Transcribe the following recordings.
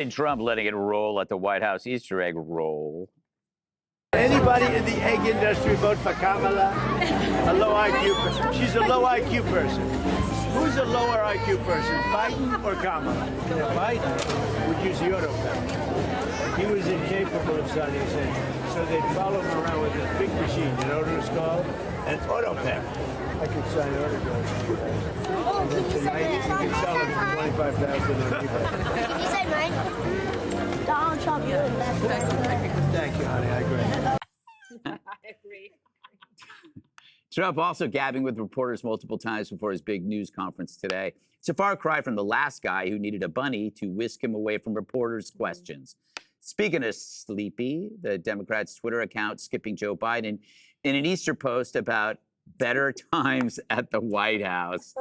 And Trump letting it roll at the White House Easter egg roll. Anybody in the egg industry vote for Kamala? A low IQ person. She's a low IQ person. Who's a lower IQ person, Biden or Kamala? Biden would use the autopilot. He was incapable of signing a sentence. So they'd follow him around with this big machine. You know what it was called? An autopilot. I could sign autographs. And then tonight, you can sell them for $25,000 on eBay. Can you say mine? Donald Trump, you're the best president. Thank you, honey. I agree. I agree. Trump also gabbing with reporters multiple times before his big news conference today. It's a far cry from the last guy who needed a bunny to whisk him away from reporters' questions. Speaking of sleepy, the Democrats' Twitter account skipping Joe Biden in an Easter post about better times at the White House,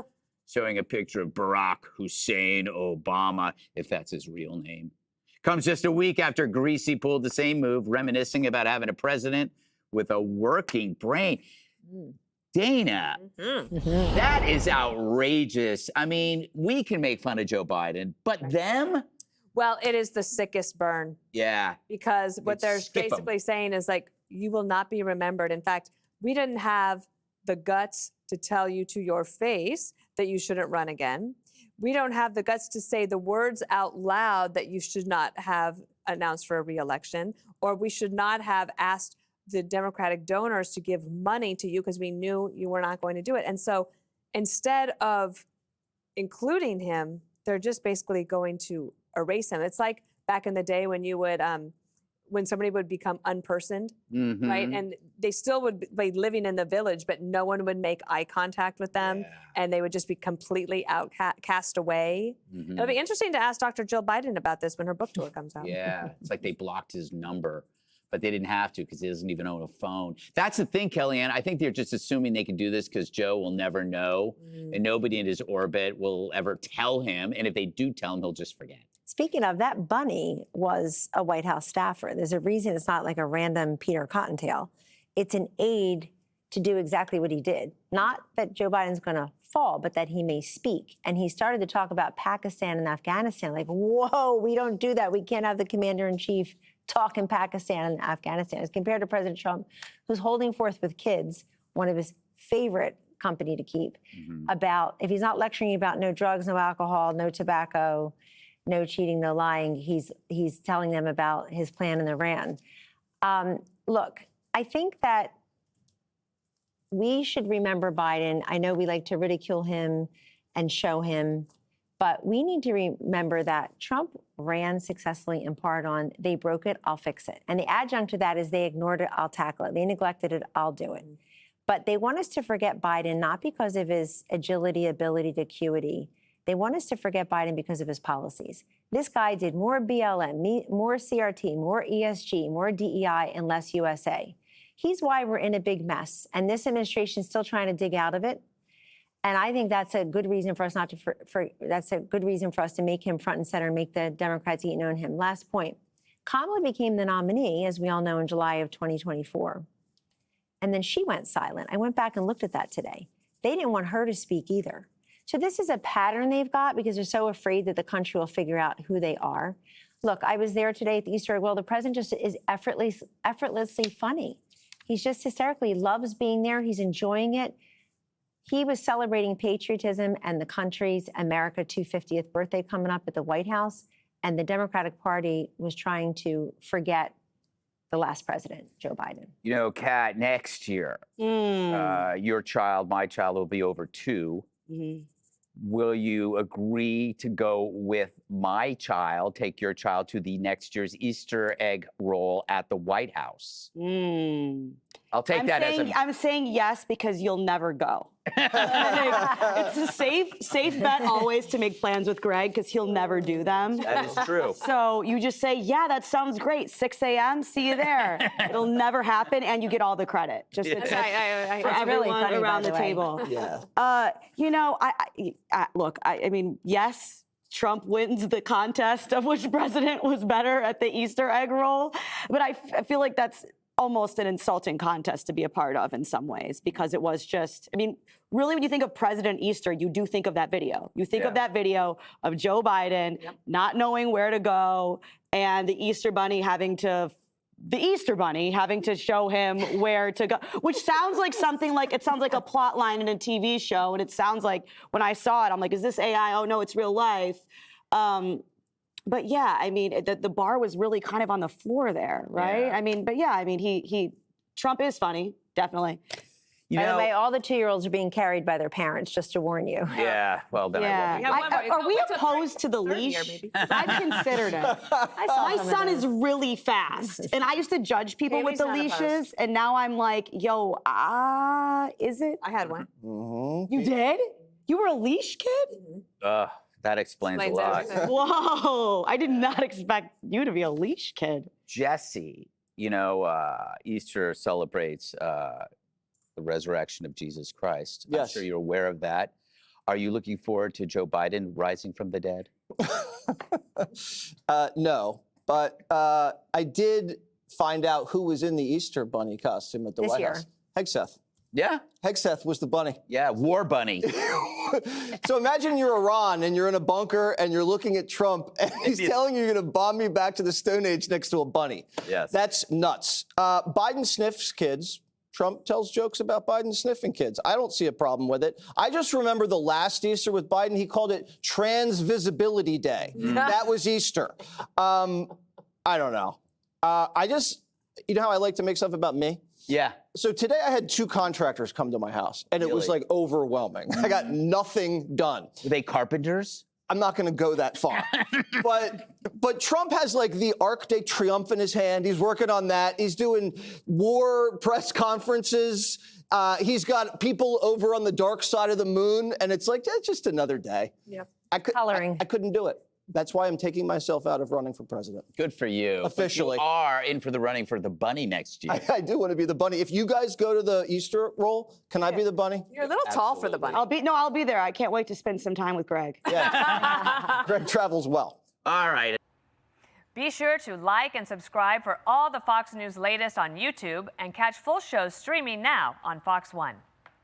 showing a picture of Barack Hussein Obama, if that's his real name. Comes just a week after Greasy pulled the same move, reminiscing about having a president with a working brain. Dana, that is outrageous. I mean, we can make fun of Joe Biden, but them? Well, it is the sickest burn. Yeah. Because what they're basically saying is like, you will not be remembered. In fact, we didn't have the guts to tell you to your face that you shouldn't run again. We don't have the guts to say the words out loud that you should not have announced for a re-election, or we should not have asked the Democratic donors to give money to you because we knew you were not going to do it. And so instead of including him, they're just basically going to erase him. It's like back in the day when you would, when somebody would become unpersoned, right? And they still would be living in the village, but no one would make eye contact with them, and they would just be completely cast away. It'll be interesting to ask Dr. Jill Biden about this when her book tour comes out. Yeah, it's like they blocked his number, but they didn't have to because he doesn't even own a phone. That's the thing, Kellyanne. I think they're just assuming they can do this because Joe will never know, and nobody in his orbit will ever tell him. And if they do tell him, he'll just forget. Speaking of, that bunny was a White House staffer. There's a reason it's not like a random Peter Cottontail. It's an aide to do exactly what he did. Not that Joe Biden's going to fall, but that he may speak. And he started to talk about Pakistan and Afghanistan. Like, whoa, we don't do that. We can't have the commander-in-chief talk in Pakistan and Afghanistan. As compared to President Trump, who's holding forth with kids, one of his favorite company to keep, about, if he's not lecturing about no drugs, no alcohol, no tobacco, no cheating, no lying, he's telling them about his plan in Iran. Look, I think that we should remember Biden. I know we like to ridicule him and show him, but we need to remember that Trump ran successfully in part on, they broke it, I'll fix it. And the adjunct to that is they ignored it, I'll tackle it. They neglected it, I'll do it. But they want us to forget Biden, not because of his agility, ability to acuity. They want us to forget Biden because of his policies. This guy did more BLM, more CRT, more ESG, more DEI, and less USA. He's why we're in a big mess. And this administration is still trying to dig out of it. And I think that's a good reason for us not to, that's a good reason for us to make him front and center and make the Democrats eat on him. Last point. Kamala became the nominee, as we all know, in July of 2024. And then she went silent. I went back and looked at that today. They didn't want her to speak either. So this is a pattern they've got because they're so afraid that the country will figure out who they are. Look, I was there today at the Easter egg. Well, the president just is effortlessly funny. He's just hysterically loves being there. He's enjoying it. He was celebrating patriotism and the country's America 250th birthday coming up at the White House. And the Democratic Party was trying to forget the last president, Joe Biden. You know, Kat, next year, your child, my child, will be over 2. Will you agree to go with my child, take your child to the next year's Easter egg roll at the White House? I'll take I'm saying yes because you'll never go. It's a safe bet always to make plans with Greg because he'll never do them. That is true. So you just say, yeah, that sounds great. 6 a.m., see you there. It'll never happen, and you get all the credit. Just for everyone really funny, around the way. table. Yeah. You know, look, I mean, yes, Trump wins the contest of which president was better at the Easter egg roll, but I feel like that's almost an insulting contest to be a part of in some ways, because it was just, I mean, really, when you think of President Easter, you do think of that video. You think of that video of Joe Biden not knowing where to go and the Easter Bunny having to show him where to go, which sounds like something like, it sounds like a plot line in a TV show. And it sounds like, when I saw it, I'm like, is this AI? Oh no, it's real life. But yeah, I mean, the bar was really kind of on the floor there, right? Yeah. I mean, but yeah, I mean, Trump is funny, definitely. By the way, all the 2-year-olds are being carried by their parents, just to warn you. Yeah, well, then I won't be. Are we opposed to the leash? I've considered it. My son is really fast, and I used to judge people with the leashes, and now I'm like, yo, is it? I had one. You did? You were a leash kid? That explains a lot. everything. Whoa, I did not expect you to be a leash kid. Jesse, you know, Easter celebrates the resurrection of Jesus Christ. I'm Yes. sure you're aware of that. Are you looking forward to Joe Biden rising from the dead? No, but I did find out who was in the Easter Bunny costume at the This White year. House. Hegseth. Yeah. Hegseth was the bunny. Yeah, War Bunny. So imagine you're Iran and you're in a bunker and you're looking at Trump and he's telling you you're going to bomb me back to the Stone Age next to a bunny. Yes. That's nuts. Biden sniffs kids. Trump tells jokes about Biden sniffing kids. I don't see a problem with it. I just remember the last Easter with Biden, he called it Trans Visibility Day. That was Easter. I don't know. You know how I like to make stuff about me? Yeah. So today I had 2 contractors come to my house, and it was Really? like overwhelming. I got nothing done. Were they carpenters? I'm not going to go that far. But Trump has like the Arc de Triomphe in his hand. He's working on that. He's doing war press conferences. He's got people over on the dark side of the moon, and it's like, it's just another day. Yep. Coloring. I couldn't do it. That's why I'm taking myself out of running for president. Good for you. But Officially. you are in for the running for the bunny next year. I do want to be the bunny. If you guys go to the Easter roll, can I be the bunny? You're a little tall for the bunny. I'll be there. I can't wait to spend some time with Greg. Yeah. Greg travels well. All right. Be sure to like and subscribe for all the Fox News latest on YouTube and catch full shows streaming now on Fox One.